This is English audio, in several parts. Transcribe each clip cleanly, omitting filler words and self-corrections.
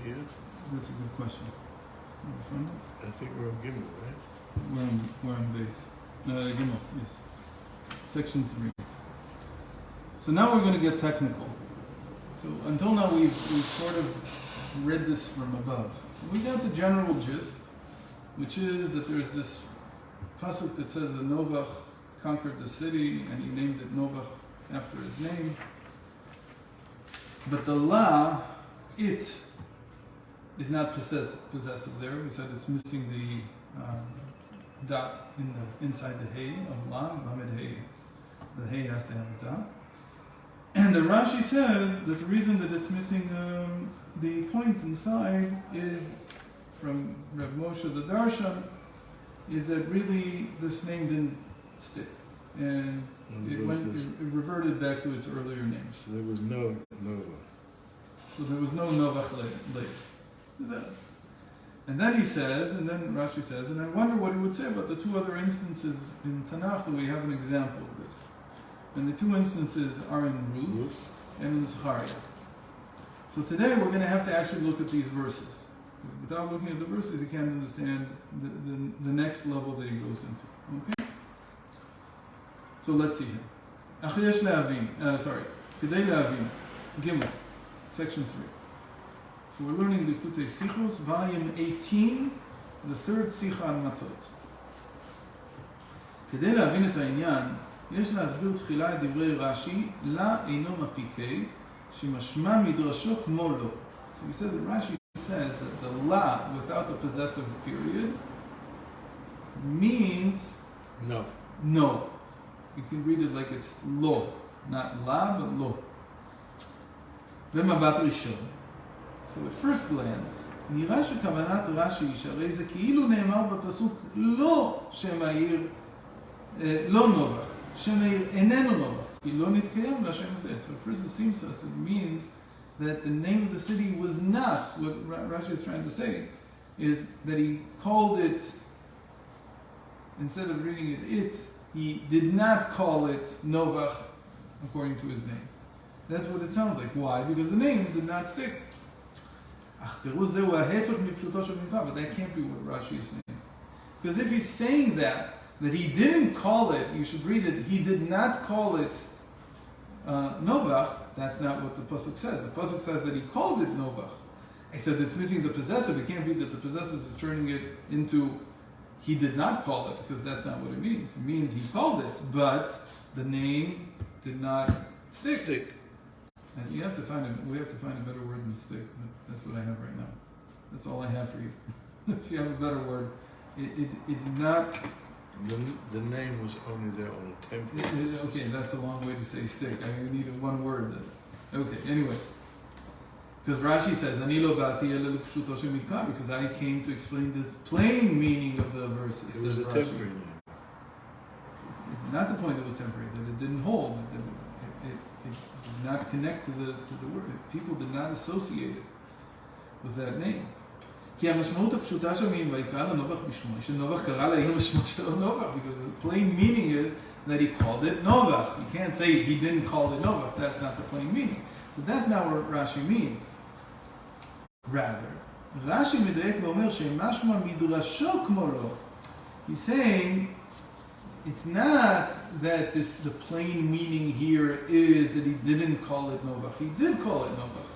here? That's a good question. I think we're on Gimel, right? We're on base. Gimel, yes. Section 3. So now we're going to get technical. So until now we've sort of read this from above. We got the general gist, which is that there's this pasuk that says that Novach conquered the city and he named it Novach after his name. But the la, it, is not possessive there. We said it's missing the dot inside the hay of la. Lamed hay. The hay has to have a dot. And the Rashi says that the reason that it's missing the point inside is from Reb Moshe the Darshan, is that really this name didn't stick. And it reverted back to its earlier names. So there was no Novach. So there was no Novach later. And then he says, and then Rashi says, and I wonder what he would say about the two other instances in Tanakh that we have an example of this. And the two instances are in Ruth and in Zechariah. So today we're going to have to actually look at these verses. Without looking at the verses, you can't understand the next level that he goes into. Okay? So let's see here. Achayesh le'avin, Kidei le'avin, Gimel, section 3. So we're learning Likkutei Sichot, volume 18, the third Sicha on Matot. כדי להבין את העניין, יש להסביר תחילה את דברי רש"י, לה אינו מפיקי, שמשמע מדרשו כמו לא. So we said that Rashi says that the la, without the possessive period, means no. No. You can read it like it's lo, not la, but lo. ומבט ראשון. So at first glance, נראה שכוונת רש"י שהרי זה כאילו נאמר בפסוק לא שם העיר, לא נובח, שם העיר איננו נובח, כי לא נתקיים לשם זה. So at first it seems to us it means that the name of the city was not, what Rashi is trying to say, is that he called it, instead of reading it, he did not call it Novach according to his name. That's what it sounds like. Why? Because the name did not stick. But that can't be what Rashi is saying. Because if he's saying that he didn't call it, you should read it, he did not call it Novach, that's not what the pasuk says. The pasuk says that he called it Novach. Except it's missing the possessive. It can't be that the possessive is turning it into he did not call it, because that's not what it means. It means he called it, but the name did not stick. And we have to find a better word than stick, but that's what I have right now. That's all I have for you. If you have a better word, it did not. The name was only there on a temporary basis. Okay, that's a long way to say stick. I mean, we need one word. Okay, anyway. Because Rashi says, "Ani lo ba'ati ela l'pshuto shemikra," because I came to explain the plain meaning of the verses. It was a temporary name. It's not the point that it was temporary, that it didn't hold. It did not connect to the word. People did not associate it with that name. כי המשמעות הפשוטה של מילים ויקרא לנובח בשמו, שנובח קרא לעיר בשמו שלו נובח, because the plain meaning is that he called it Novach. You can't say he didn't call it Novach. That's not the plain meaning. So that's not what Rashi means. Rather, Rashi מדייק ואומר שמשמע מדרשו כמו לו. He's saying it's not that the plain meaning here is that he didn't call it Novach. He did call it Novach.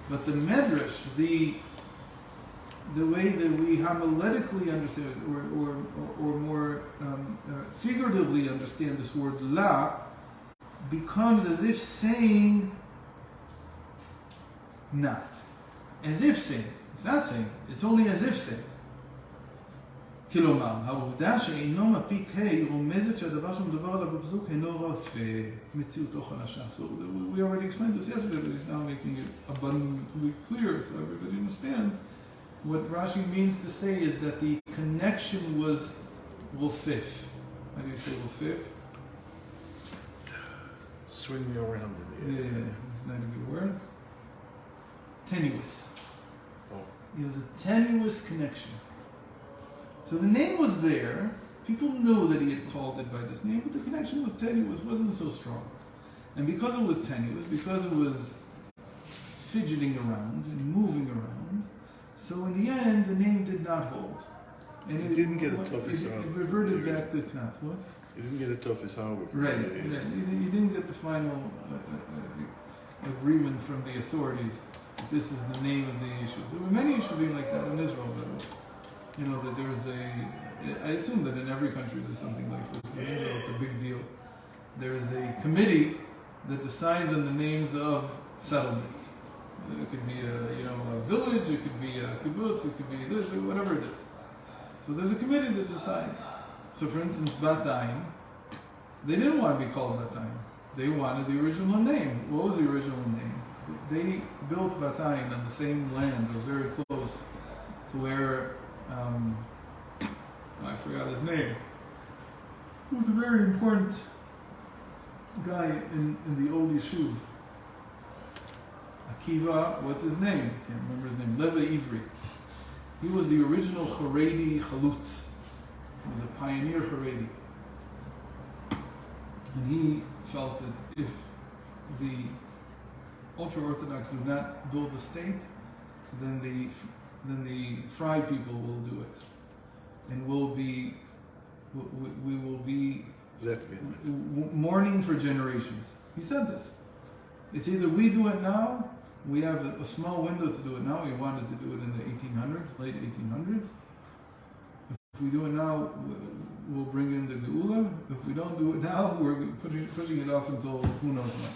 But the medrash, the way that we homiletically understand it, or more figuratively understand this word la, becomes as if saying not. As if saying. It's not saying. It's only as if saying. כלומר, העובדה שאינו מפיק ה' רומזת שהדבר שמדובר עליו בפסוק אינו רפה, מציאותו חלשה. So we already explained this yesterday, but he's now making it abundantly clear so everybody understands. What Rashi means to say is that the connection was rofif. How do you say rofif? Swinging around in the air. Yeah, it's not a good word. Tenuous. Oh. It was a tenuous connection. So the name was there. People knew that he had called it by this name, but the connection was tenuous, wasn't so strong. And because it was tenuous, because it was fidgeting around and moving around, not hold. And He didn't get a toughest it hour. reverted back to Knat. What? You didn't get a toughest hour. Right. You didn't get the final agreement from the authorities that this is the name of the issue. There were many issues like that in Israel, but that there's I assume that in every country there's something like this. In Israel, it's a big deal. There's a committee that decides on the names of settlements. It could be a village, it could be a kibbutz, it could be this, whatever it is. So there's a committee that decides. So for instance, Batayim, they didn't want to be called Batayim. They wanted the original name. What was the original name? They built Batayim on the same lands, or very close to where, I forgot his name. He was a very important guy in the old yeshuv. Akiva, what's his name? Can't remember his name. Leva Ivri. He was the original Haredi Chalutz. He was a pioneer Haredi. And he felt that if the ultra-Orthodox do not build the state, then the Fry people will do it. And we will be left behind, mourning for generations. He said this. It's either we do it now, we have a small window to do it now. We wanted to do it in the 1800s, late 1800s. If we do it now, we'll bring in the Geula. If we don't do it now, we're pushing it off until who knows when.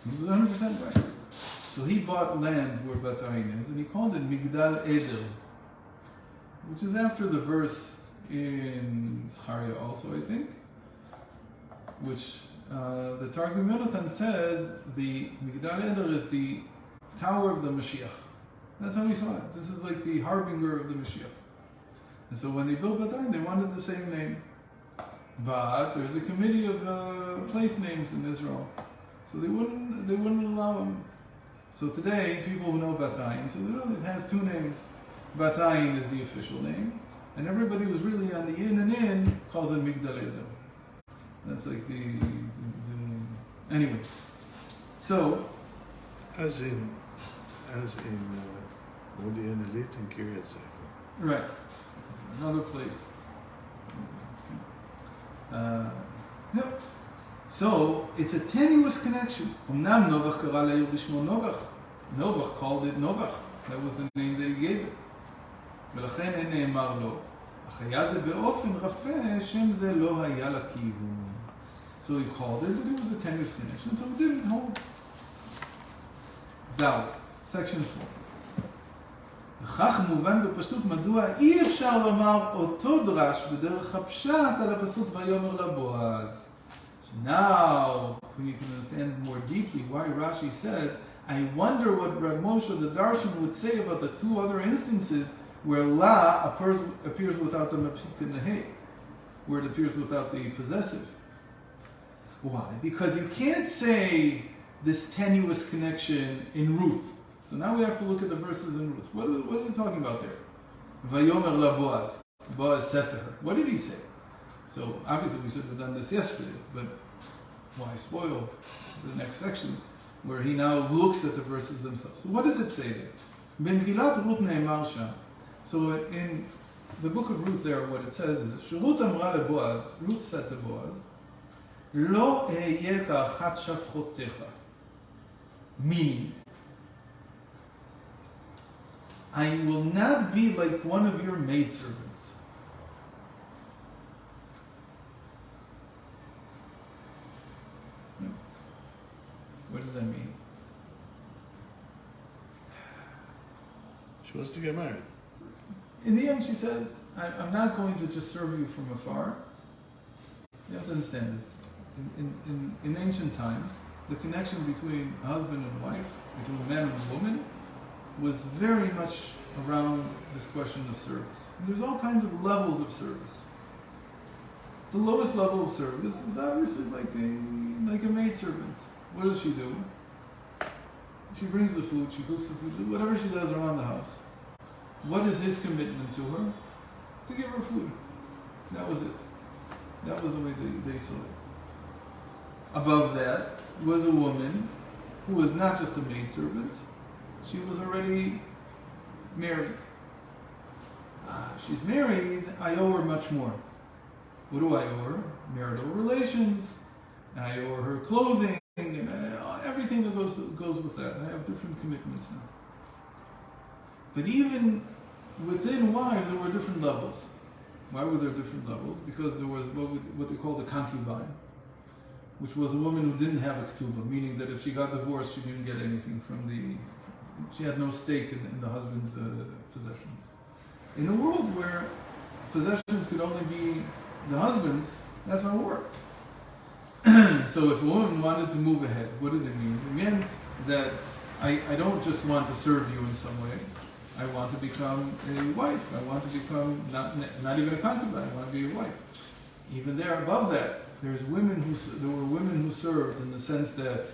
He was 100% right. So he bought land where Batayim is, and he called it Migdal Edel, which is after the verse in Zechariah also, I think, which the Targum Yonatan says the Migdal Edel is the tower of the Mashiach. That's how we saw it. This is like the harbinger of the Mashiach. And so when they built Batayim, they wanted the same name. But there's a committee of place names in Israel, so they wouldn't allow them. So today, people who know Batayim, so it has two names. Batayim is the official name, and everybody who's really on the in calls it Migdal Edel. That's like the anyway. So, as in Modi'in Elit and Kiryat Sefer. Right, another place. Yep. So it's a tenuous connection. Umnam Novach kara le'ir b'shmo Novach. Novach called it Novach. That was the name that he gave it. ולכן אין נאמר לו, אך היה זה באופן רפה, שם זה לא היה לכיוון. So he called it, but it was a tenuous connection, so it didn't hold. ד', section 4. וכך מובן בפשטות מדוע אי אפשר לומר אותו דרש בדרך הפשט על הפסוק ויאמר לבועז. So now we can understand more deeply why Rashi says, I wonder what Rav Moshe the Darshan would say about the two other instances where la appears without the mapik and the hey, where it appears without the possessive. Why? Because you can't say this tenuous connection in Ruth. So now we have to look at the verses in Ruth. What is he talking about there? Vayomer la Boaz. Boaz said to her. What did he say? So obviously we should have done this yesterday, but why spoil the next section where he now looks at the verses themselves. So what did it say there? B'Megillat Ruth ne'emar sham. So in the book of Ruth there, what it says is, Shurut amra leBoaz, Ruth said to Boaz, Lo ehyeh ka'achat shafchotecha. Meaning, I will not be like one of your maidservants. What does that mean? She wants to get married. In the end, she says, I'm not going to just serve you from afar. You have to understand it. In ancient times, the connection between a husband and wife, between a man and a woman, was very much around this question of service. And there's all kinds of levels of service. The lowest level of service is obviously like a maidservant. What does she do? She brings the food, she cooks the food, whatever she does around the house. What is his commitment to her? To give her food. That was it. That was the way they saw it. Above that was a woman who was not just a maidservant, she was already married. she's married, I owe her much more. What do I owe her? Marital relations. I owe her clothing, and everything that goes with that. I have different commitments now. But even within wives, there were different levels. Why were there different levels? Because there was what they call the concubine, which was a woman who didn't have a ketubah, meaning that if she got divorced, she didn't get anything she had no stake in the husband's possessions. In a world where possessions could only be the husband's, that's how it worked. So if a woman wanted to move ahead, what did it mean? It meant that I don't just want to serve you in some way. I want to become a wife. I want to become not even a concubine. I want to be a wife. Even there, above that, there were women who served in the sense that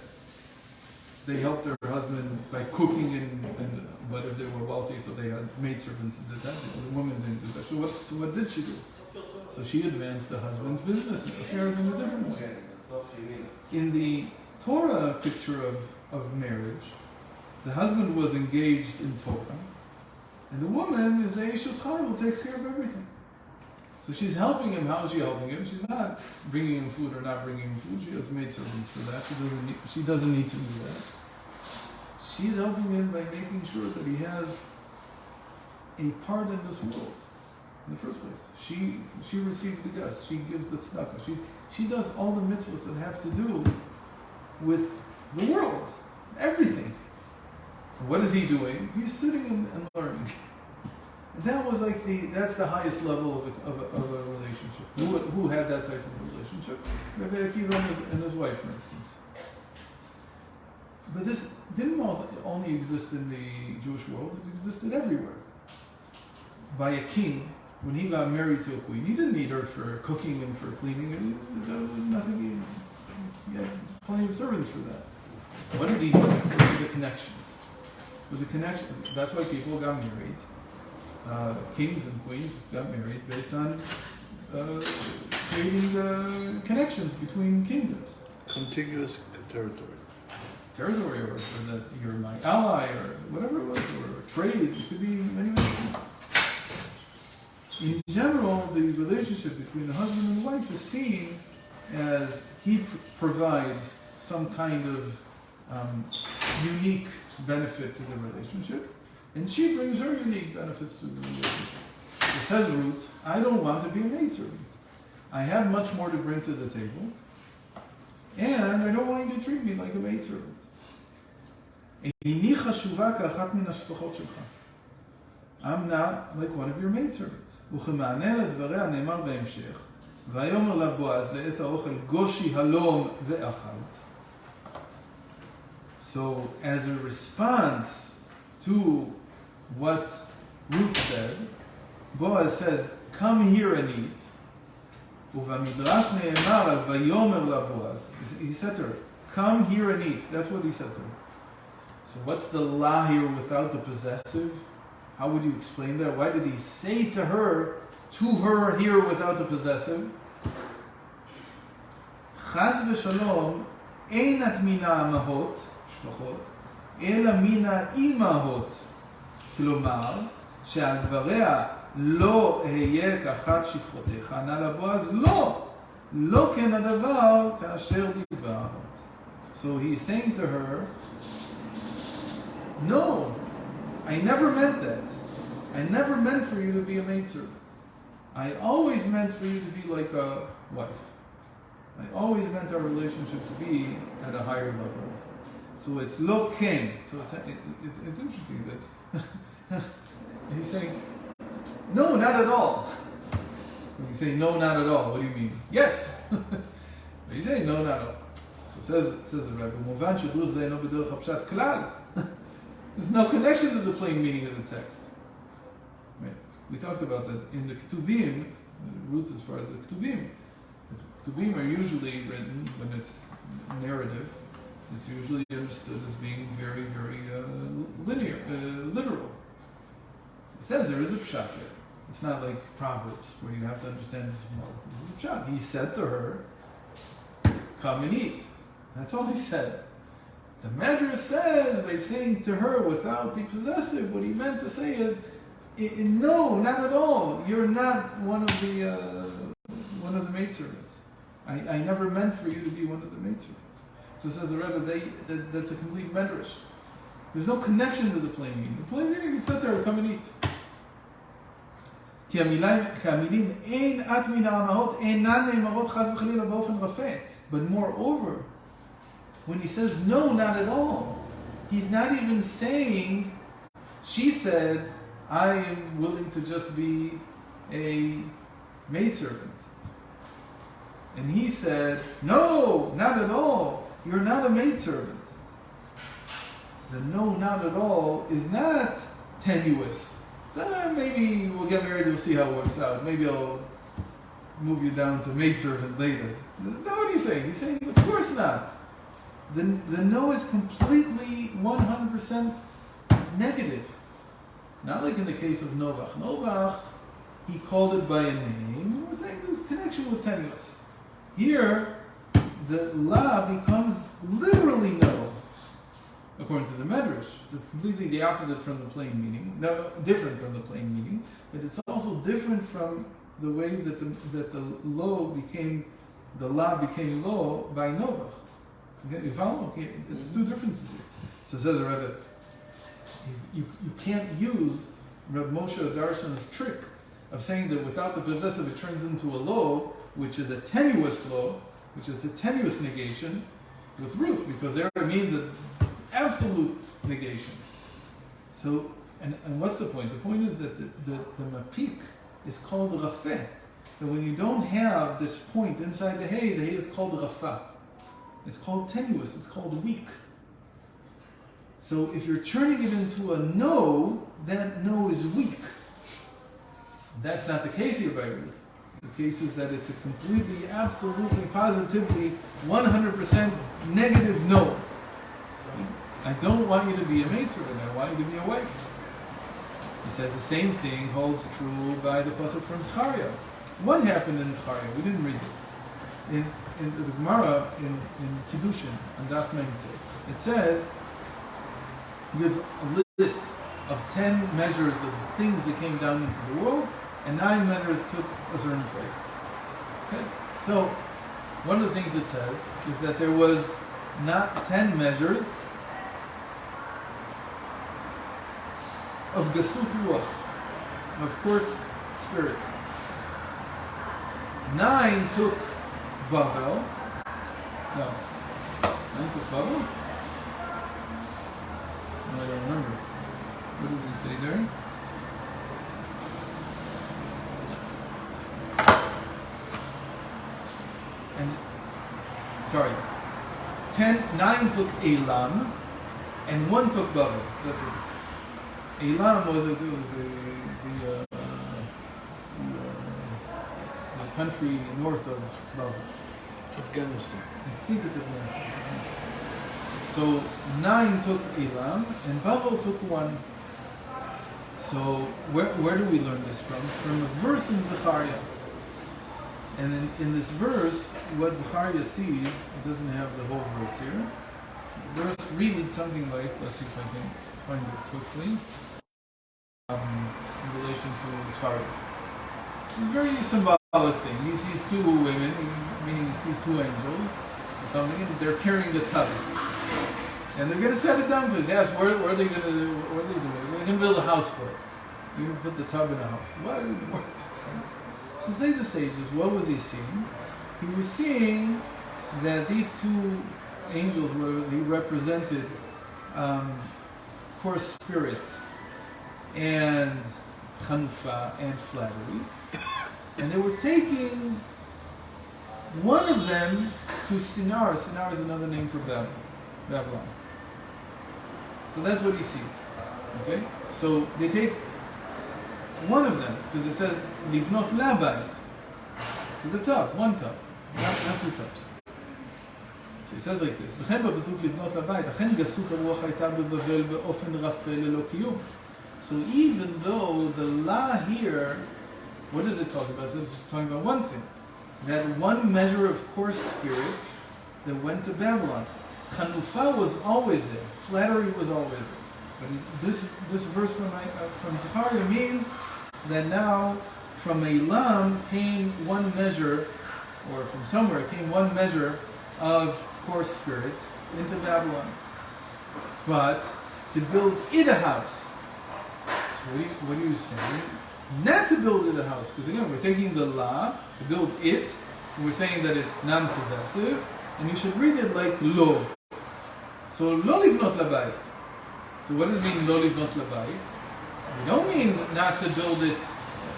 they helped their husband by cooking but if they were wealthy, so they had maidservants and did that. The woman didn't do that. So what did she do? So she advanced the husband's business affairs in a different way. In the Torah picture of marriage, the husband was engaged in Torah, and the woman is the Eishes Chai who takes care of everything. So she's helping him. How is she helping him? She's not bringing him food or not bringing him food. She has maidservants for that. She doesn't need to do that. She's helping him by making sure that he has a part in this world. In the first place, she receives the guests. She gives the tzedakah. She does all the mitzvahs that have to do with the world, everything. And what is he doing? He's sitting and learning. And that was that's the highest level of a relationship. Who had that type of relationship? Rabbi Akiva and his wife, for instance. But this didn't only exist in the Jewish world; it existed everywhere. By a king, when he got married to a queen, he didn't need her for cooking and for cleaning. There was nothing. He had plenty of servants for that. What did he do? For the connections. Was the connection. That's why people got married. Kings and queens got married based on creating connections between kingdoms. Contiguous territory. Territory, or that you're my ally, or whatever it was, or trade. It could be many things. In general, the relationship between the husband and the wife is seen as he provides some kind of unique benefit to the relationship, and she brings her unique benefits to the relationship. It says Ruth, I don't want to be a maidservant. I have much more to bring to the table, and I don't want you to treat me like a maidservant. I'm not like one of your maidservants. So, as a response to what Ruth said, Boaz says, come here and eat. He said to her, come here and eat. That's what he said to her. So what's the la here without the possessive? How would you explain that? Why did he say to her here without the possessive? Chas v'shalom, einat mina amahot, shfachot, ela mina imahot. כלומר, שעל דבריה לא אהיה כאחת שפחותיך, ענה לבועז לא כן הדבר כאשר דיברת. So he's saying to her, no, I never meant that. I never meant for you to be a maidservant. I always meant for you to be like a wife. I always meant our relationship to be at a higher level. So it's lo ken. So it's interesting that he's saying, no, not at all. When you say no, not at all, what do you mean? Yes. But you say no, not at all. So it says the Rebbe, there's no connection to the plain meaning of the text. Right? We talked about that in the Ketubim. Ruth is part of the Ketubim. The Ketubim are usually written when it's narrative. It's usually understood as being very, very literal. It says there is a pshat there. It's not like Proverbs where you have to understand this more. There's a pshat. He said to her, come and eat. That's all he said. The Medrash says, by saying to her without the possessive, what he meant to say is, No, not at all. You're not one of the maidservants. I never meant for you to be one of the maidservants. So says the Rebbe, that's a complete medrash. There's no connection to the plain meaning. The plain meaning is sit there and come and eat. But moreover, when he says no, not at all, he's not even saying, she said, I am willing to just be a maidservant. And he said, no, not at all. You're not a maidservant. The no, not at all is not tenuous. So maybe we'll get married, we'll see how it works out. Maybe I'll move you down to maidservant later. That's not what he's saying. He's saying, of course not. The no is completely 100% negative. Not like in the case of Novach. Novach, he called it by a name. We're saying the connection was tenuous. Here, the la becomes literally no, according to the Medrash. It's completely the opposite from the plain meaning. No, different from the plain meaning, but it's also different from the way that the lo became, the la became lo by Novach. Okay, you follow? Okay, it's two differences here. So says the Rebbe, you can't use Reb Moshe Darshan's trick of saying that without the possessive it turns into a lo, which is a tenuous lo, which is a tenuous negation, with Ruth, because there it means an absolute negation. So, and what's the point? The point is that the mapik is called rafeh. That when you don't have this point inside the hay is called rafa. It's called tenuous, it's called weak. So if you're turning it into a no, that no is weak. That's not the case here by Ruth. The case is that it's a completely, absolutely, positively, 100% negative no. I don't want you to be a maidservant, I want you to be a wife. He says the same thing holds true by the pasuk from Zechariah. What happened in Zechariah? We didn't read this. In the Gemara, in Kiddushin, on Daf Memtet, it says, gives a list of 10 measures of things that came down into the world, and 9 measures took a certain place. Okay? So, one of the things it says is that there was not 10 measures of Gasut Ruach, of course, spirit. 9 took Bavel. No. 9 took Bavel? No, I don't remember. What does he say there? And, sorry. 9 took Elam, and 1 took Bavel. That's what it says. Elam was the country north of Bavel. Afghanistan. I think it's Afghanistan. So 9 took Elam, and Bavel took 1. So where do we learn this from? From a verse in Zechariah. And in this verse, what Zechariah sees, it doesn't have the whole verse here. The verse reads something like, let's see if I can find it quickly, in relation to Zechariah. It's a very symbolic thing. He sees 2 women, meaning he sees 2 angels, or something, and they're carrying a tub. And they're going to set it down, so he's asked, what are they going to do? What are they doing? They're going to build a house for it. You're going to put the tub in a house. What? So say the sages, what was he seeing? He was seeing that these 2 angels he represented coarse spirit and chanufa and flattery. And they were taking one of them to Sinar. Sinar is another name for Babylon. So that's what he sees. Okay? So they take one of them, because it says, Livnot Labayit, to the tub, 1 tub, not 2 tubs. So he says like this, וכן בפסוק לבנות לבית, אכן גסות הרוח הייתה בבבל באופן רפה ללא קיום. So even though the la here, what does it talk about? It's talking about one thing, that 1 measure of coarse spirit that went to Babylon. Chanufa was always there. Flattery was always there. But this verse from Zechariah means that now from Elam came one measure, or from somewhere came one measure of coarse spirit into Babylon. But to build it a house. So what are you saying? Not to build it a house, because again we're taking the law to build it, and we're saying that it's non-possessive, and you should read it like lo. So lo livnot labayit. So what does it mean lo livnot labayit? We don't mean not to build it.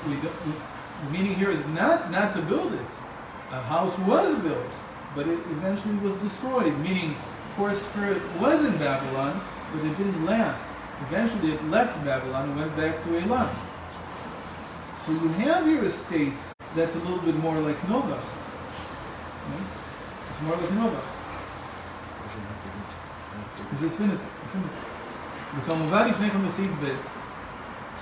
The meaning here is not to build it. A house was built, but it eventually was destroyed, meaning coarse spirit was in Babylon, but it didn't last. Eventually it left Babylon and went back to Elam. So you have here a state that's a little bit more like Novach. Okay? It's more like Novach. Just finish. וכמובן לפני כן בסעיף ב'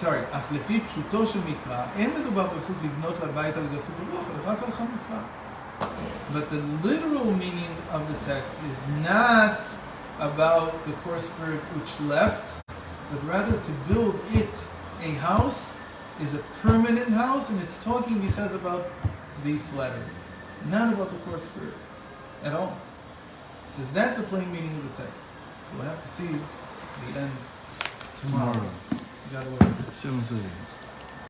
sorry, אך לפי פשוטו של מקרא, אין מדובר בפסוק לבנות לבית על גסות הרוח, אלא רק על חנופה. But the literal meaning of the text is not about the coarse spirit which left, but rather to build it a house is a permanent house, and it's talking, he says, about the flattery, not about the coarse spirit at all. He says that's a plain meaning of the text. So we'll have to see the end tomorrow. God willing. 7:30.